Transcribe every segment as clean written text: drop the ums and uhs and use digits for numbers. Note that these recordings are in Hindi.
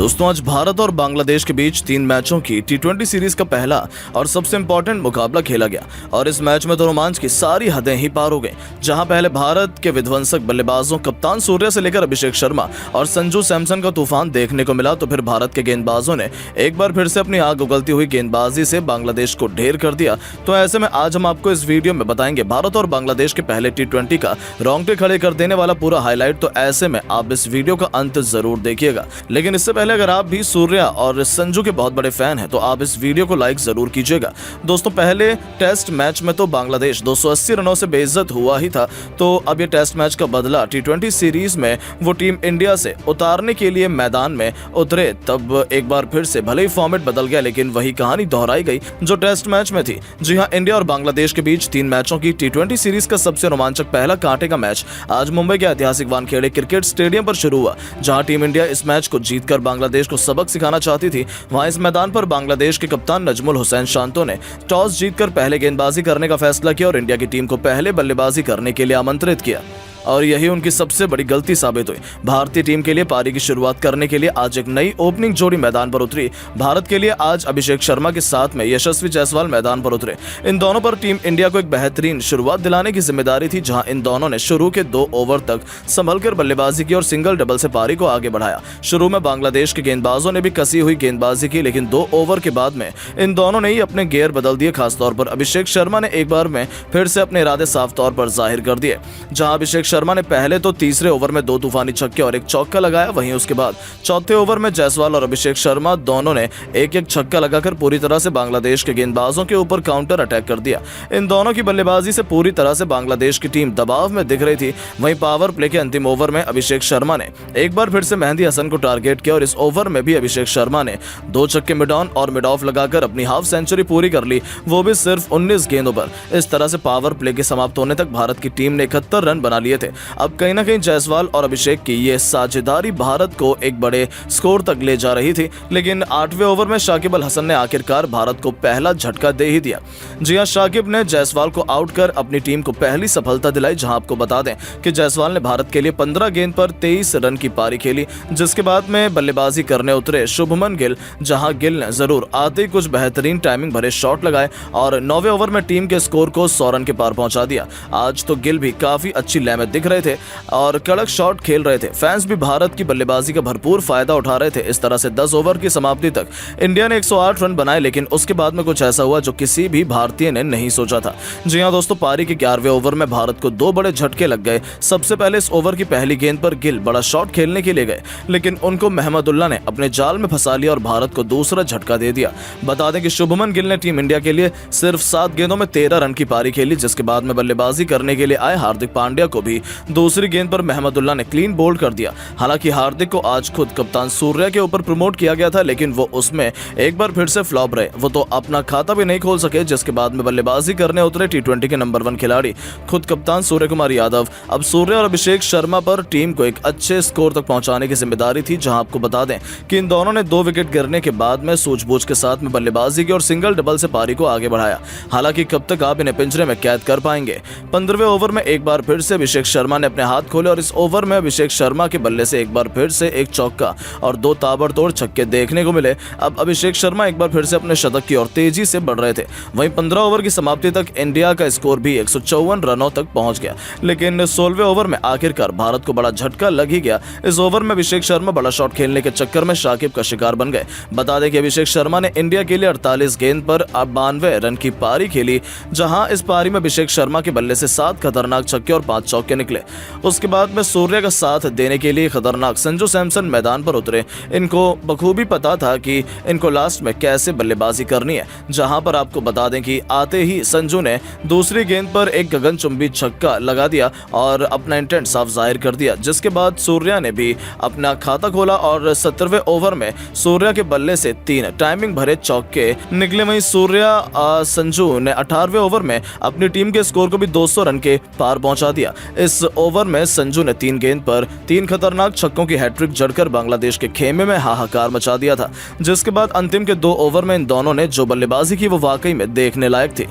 दोस्तों आज भारत और बांग्लादेश के बीच 3 मैचों की टी20 सीरीज का पहला और सबसे इंपॉर्टेंट मुकाबला खेला गया और इस मैच में तो रोमांच की सारी हदें ही पार हो गई। जहां पहले भारत के विध्वंसक बल्लेबाजों कप्तान सूर्या से लेकर अभिषेक शर्मा और संजू सैमसन का तूफान देखने को मिला, तो फिर भारत के गेंदबाजों ने एक बार फिर से अपनी आग उगलती हुई गेंदबाजी से बांग्लादेश को ढेर कर दिया। तो ऐसे में आज हम आपको इस वीडियो में बताएंगे भारत और बांग्लादेश के पहले टी20 का रोंगटे खड़े कर देने वाला पूरा हाईलाइट। तो ऐसे में आप इस वीडियो का अंत जरूर देखिएगा, लेकिन इससे पहले अगर आप भी सूर्या और संजू के बहुत बड़े फैन हैं तो आप इस वीडियो को लाइक जरूर कीजिएगा। दोस्तों पहले टेस्ट मैच में तो बांग्लादेश 280 रनों से बेइज्जत हुआ ही था, तो अब ये टेस्ट मैच का बदला टी20 सीरीज में वो टीम इंडिया से उतारने के लिए मैदान में उतरे। तब एक बार फिर से भले ही फॉर्मेट बदल गया, लेकिन वही कहानी दोहराई गई जो टेस्ट मैच में थी। जी हां, इंडिया और बांग्लादेश के बीच 3 मैचों की टी20 सीरीज का सबसे रोमांचक पहला कांटे का मैच आज मुंबई के ऐतिहासिक वानखेड़े क्रिकेट स्टेडियम पर शुरू हुआ। जहां टीम इंडिया इस मैच को जीतकर बांग्लादेश को सबक सिखाना चाहती थी, वहां इस मैदान पर बांग्लादेश के कप्तान नजमुल हुसैन शांतो ने टॉस जीतकर पहले गेंदबाजी करने का फैसला किया और इंडिया की टीम को पहले बल्लेबाजी करने के लिए आमंत्रित किया और यही उनकी सबसे बड़ी गलती साबित हुई। भारतीय टीम के लिए पारी की शुरुआत करने के लिए आज एक नई ओपनिंग जोड़ी मैदान पर उतरी। भारत के लिए आज अभिषेक शर्मा के साथ में यशस्वी जायसवाल मैदान पर उतरे। इन दोनों पर टीम इंडिया को एक बेहतरीन शुरुआत दिलाने की जिम्मेदारी थी, जहां इन दोनों ने शुरू के 2 ओवर तक संभलकर बल्लेबाजी की और सिंगल डबल से पारी को आगे बढ़ाया। शुरू में बांग्लादेश के गेंदबाजों ने भी कसी हुई गेंदबाजी की, लेकिन 2 ओवर के बाद में इन दोनों ने ही अपने गियर बदल दिए। खासतौर पर अभिषेक शर्मा ने एक बार में फिर से अपने इरादे साफ तौर पर जाहिर कर दिए। जहां अभिषेक शर्मा ने पहले तो तीसरे ओवर में 2 तूफानी छक्के और एक चौका लगाया, वहीं उसके बाद चौथे ओवर में जायसवाल और अभिषेक शर्मा दोनों ने एक छक्का लगाकर पूरी तरह से बांग्लादेश के गेंदबाजों के ऊपर काउंटर अटैक कर दिया। इन दोनों की बल्लेबाजी से पूरी तरह से बांग्लादेश की टीम दबाव में दिख रही थी। वहीं पावर प्ले के अंतिम ओवर में अभिषेक शर्मा ने एक बार फिर से मेहंदी हसन को टारगेट किया और इस ओवर में भी अभिषेक शर्मा ने 2 छक्के मिड ऑन और मिड ऑफ लगाकर अपनी हाफ सेंचुरी पूरी कर ली, वो भी सिर्फ 19 गेंदों पर। इस तरह से पावर प्ले के समाप्त होने तक भारत की टीम ने 71 रन बना लिए थे। अब कहीं ना कहीं जायसवाल और अभिषेक की ये साझेदारी भारत को एक बड़े स्कोर तक ले जा रही थी, लेकिन 8वें ओवर में शाकिब अल हसन ने आखिरकार भारत को पहला झटका दे ही दिया। जी हां, शाकिब ने जायसवाल को आउट कर अपनी टीम को पहली सफलता दिलाई। जहां आपको बता दें कि जायसवाल ने भारत के लिए 15 गेंद पर 23 रन की पारी खेली, जिसके बाद में बल्लेबाजी करने उतरे शुभमन गिल। जहां गिल ने जरूर आते ही कुछ बेहतरीन टाइमिंग भरे शॉट लगाए और 9वें ओवर में टीम के स्कोर को 100 रन के पार पहुंचा दिया। आज तो गिल भी काफी अच्छी लय में दिख रहे थे और कड़क शॉट खेल रहे थे। फैंस भी भारत की बल्लेबाजी का भरपूर फायदा उठा रहे थे। इस तरह से 10 ओवर की समाप्ति तक इंडिया ने 108 रन बनाए, लेकिन उसके बाद में कुछ ऐसा हुआ जो किसी भी भारतीय ने नहीं सोचा था। जी हां दोस्तों, पारी के 11वें ओवर में भारत को 2 बड़े झटके लग गए। सबसे पहले इस ओवर की पहली गेंद पर गिल बड़ा शॉट खेलने के लिए गए, लेकिन उनको महमदुल्लाह ने अपने जाल में फंसा लिया और भारत को दूसरा झटका दे दिया। बता दें कि शुभमन गिल ने टीम इंडिया के लिए सिर्फ 7 गेंदों में 13 रन की पारी खेली, जिसके बाद में बल्लेबाजी करने के लिए आए हार्दिक पांड्या को भी दूसरी गेंद पर महमदुल्लाह ने क्लीन बोल्ड कर दिया। हालांकि हार्दिक को आज खुद कप्तान सूर्या के ऊपर प्रमोट किया गया था, लेकिन वो उसमें एक बार फिर से फ्लॉप रहे। वो तो अपना खाता भी नहीं खोल सके, जिसके बाद में बल्लेबाजी करने उतरे टी20 के नंबर 1 खिलाड़ी खुद कप्तान सूर्य कुमार यादव। अब सूर्या और अभिषेक शर्मा पर टीम को एक अच्छे स्कोर तक पहुंचाने की जिम्मेदारी थी। जहां आपको बता दें कि इन दोनों ने 2 विकेट गिरने के बाद में सूझबूझ के साथ में बल्लेबाजी की और सिंगल डबल से पारी को आगे बढ़ाया। हालांकि कब तक आप इन्हें पिंजरे में कैद कर पाएंगे। 15वें ओवर में एक बार फिर से अभिषेक शर्मा ने अपने हाथ खोले और इस ओवर में अभिषेक शर्मा के बल्ले से एक बार फिर से एक चौका और 2 ताबड़तोड़ छक्के देखने को मिले। अब अभिषेक शर्मा एक बार फिर से अपने शतक की ओर तेजी से बढ़ रहे थे। वहीं 15 ओवर की समाप्ति तक इंडिया का स्कोर भी 154 रनों तक पहुंच गया, लेकिन 16वें ओवर में आखिरकार भारत को बड़ा झटका लग ही गया। इस ओवर में अभिषेक शर्मा बड़ा शॉट खेलने के चक्कर में शाकिब का शिकार बन गए। बता दें कि अभिषेक शर्मा ने इंडिया के लिए 48 गेंद पर 92 रन की पारी खेली। जहां इस पारी में अभिषेक शर्मा के बल्ले से 7 खतरनाक छक्के और 5 चौके निकले। उसके बाद में सूर्य का साथ देने के लिए खतरनाक संजू सैमसन मैदान पर उतरे। इनको बखूबी पता था कि इनको लास्ट में कैसे बल्लेबाजी करनी है। जहां पर आपको बता दें कि आते ही संजू ने दूसरी गेंद पर एक गगनचुंबी छक्का लगा दिया और अपना इंटेंट साफ जाहिर कर दिया, जिसके बाद सूर्या ने भी अपना खाता खोला और 17वें ओवर में सूर्या के बल्ले से 3 टाइमिंग भरे चौके निकले। वहीं सूर्या संजू ने 18वें ओवर में अपनी टीम के स्कोर को भी 200 रन के पार पहुंचा दिया। इस ओवर में संजू ने 3 गेंद पर 3 खतरनाक छक्कों की हैट्रिक जड़कर बांग्लादेश के खेमे में हाहाकार मचा दिया था, जिसके बाद अंतिम के 2 ओवर में इन दोनों ने जो बल्लेबाजी की वो वाकई में देखने लायक थी।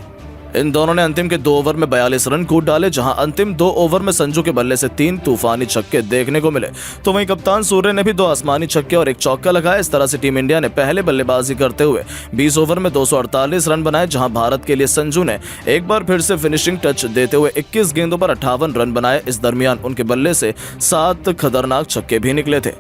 इन दोनों ने अंतिम के 2 ओवर में 42 रन कूद डाले, जहां अंतिम 2 ओवर में संजू के बल्ले से 3 तूफानी छक्के देखने को मिले। तो वहीं कप्तान सूर्य ने भी 2 आसमानी छक्के और 1 चौका लगाया। इस तरह से टीम इंडिया ने पहले बल्लेबाजी करते हुए 20 ओवर में 248 रन बनाए, जहां भारत के लिए संजू ने एक बार फिर से फिनिशिंग टच देते हुए 21 गेंदों पर 58 रन बनाए। इस दरमियान उनके बल्ले से 7 खतरनाक छक्के भी निकले थे।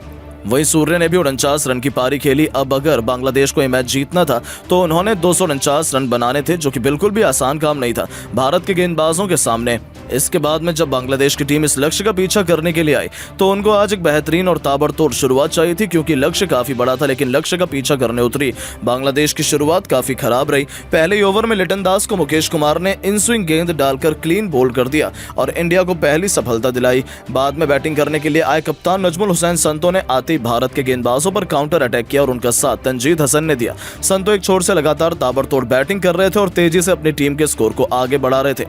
वहीं सूर्य ने भी 49 रन की पारी खेली। अब अगर बांग्लादेश को यह मैच जीतना था तो उन्होंने 249 रन बनाने थे, जो कि बिल्कुल भी आसान काम नहीं था भारत के गेंदबाजों के सामने। इसके बाद में जब बांग्लादेश की टीम इस लक्ष्य का पीछा करने के लिए आई तो उनको आज एक बेहतरीन और ताबड़तोड़ शुरुआत चाहिए थी, क्योंकि लक्ष्य काफी बड़ा था, लेकिन लक्ष्य का पीछा करने उतरी बांग्लादेश की शुरुआत काफी खराब रही। पहले ओवर में लिटन दास को मुकेश कुमार ने इन स्विंग गेंद डालकर क्लीन बोल्ड कर दिया और इंडिया को पहली सफलता दिलाई। बाद में बैटिंग करने के लिए आए कप्तान नजमुल हुसैन संतो ने आते ही भारत के गेंदबाजों पर काउंटर अटैक किया और उनका साथ तंजीद हसन ने दिया। संतो एक छोर से लगातार ताबड़तोड़ बैटिंग कर रहे थे और तेजी से अपनी टीम के स्कोर को आगे बढ़ा रहे थे।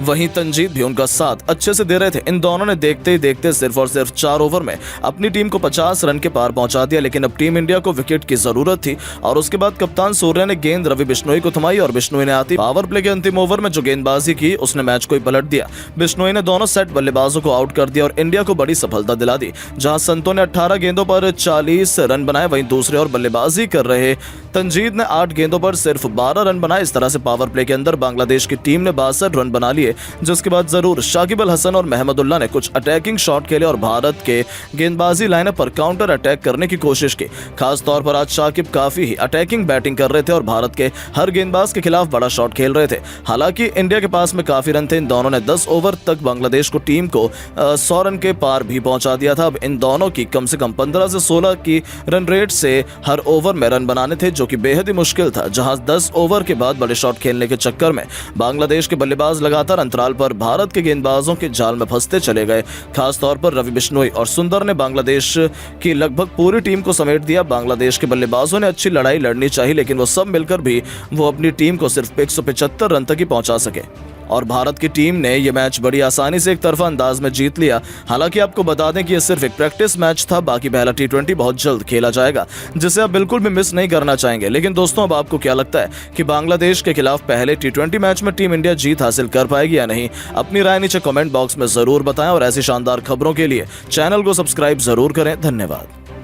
वहीं तंजीद भी उनका साथ अच्छे से दे रहे थे। इन दोनों ने देखते ही देखते सिर्फ और सिर्फ 4 ओवर में अपनी टीम को 50 रन के पार पहुंचा दिया, लेकिन अब टीम इंडिया को विकेट की जरूरत थी और उसके बाद कप्तान सूर्य ने गेंद रवि बिश्नोई को थमाई और बिश्नोई ने आती पावर प्ले के अंतिम ओवर में जो गेंदबाजी की उसने मैच को ही पलट दिया। बिश्नोई ने दोनों सेट बल्लेबाजों को आउट कर दिया और इंडिया को बड़ी सफलता दिला दी, जहां संतो ने 18 गेंदों पर 40 रन बनाए। वहीं दूसरे ओर बल्लेबाजी कर रहे तंजीद ने 8 गेंदों पर सिर्फ 12 रन बनाए। इस तरह से पावर प्ले के अंदर बांग्लादेश की टीम ने 62 रन बना लिए, जिसके बाद जरूर शाकिब अल हसन और महमदुल्लाह ने कुछ अटैकिंग शॉट खेले और भारत के गेंदबाजी लाइनअप पर काउंटर अटैक करने की कोशिश की। खास तौर पर आज शाकिब काफी ही अटैकिंग बैटिंग कर रहे थे और भारत के हर गेंदबाज के खिलाफ बड़ा शॉट खेल रहे थे। हालांकि इंडिया के पास में काफी रन थे। इन दोनों ने 10 ओवर तक बांग्लादेश को टीम को 100 रन के पार भी पहुंचा दिया था। अब इन दोनों की कम से कम 15 से 16 की रन रेट से हर ओवर में रन बनाने थे, जो कि बेहद ही मुश्किल था। जहां 10 ओवर के बाद बड़े शॉट खेलने के चक्कर में बांग्लादेश के बल्लेबाज लगातार अंतराल पर भारत के गेंदबाजों के जाल में फंसते चले गए। खास तौर पर रवि बिश्नोई और सुंदर ने बांग्लादेश की लगभग पूरी टीम को समेट दिया। बांग्लादेश के बल्लेबाजों ने अच्छी लड़ाई लड़नी चाहिए, लेकिन वो सब मिलकर भी वो अपनी टीम को सिर्फ 175 रन तक ही पहुंचा सके और भारत की टीम ने यह मैच बड़ी आसानी से एक तरफा अंदाज में जीत लिया। हालांकि आपको बता दें कि यह सिर्फ एक प्रैक्टिस मैच था, बाकी पहला T20 बहुत जल्द खेला जाएगा, जिसे आप बिल्कुल भी मिस नहीं करना चाहेंगे। लेकिन दोस्तों, अब आपको क्या लगता है कि बांग्लादेश के खिलाफ पहले T20 मैच में टीम इंडिया जीत हासिल कर पाएगी या नहीं? अपनी राय नीचे कमेंट बॉक्स में जरूर बताएं और ऐसी शानदार खबरों के लिए चैनल को सब्सक्राइब जरूर करें। धन्यवाद।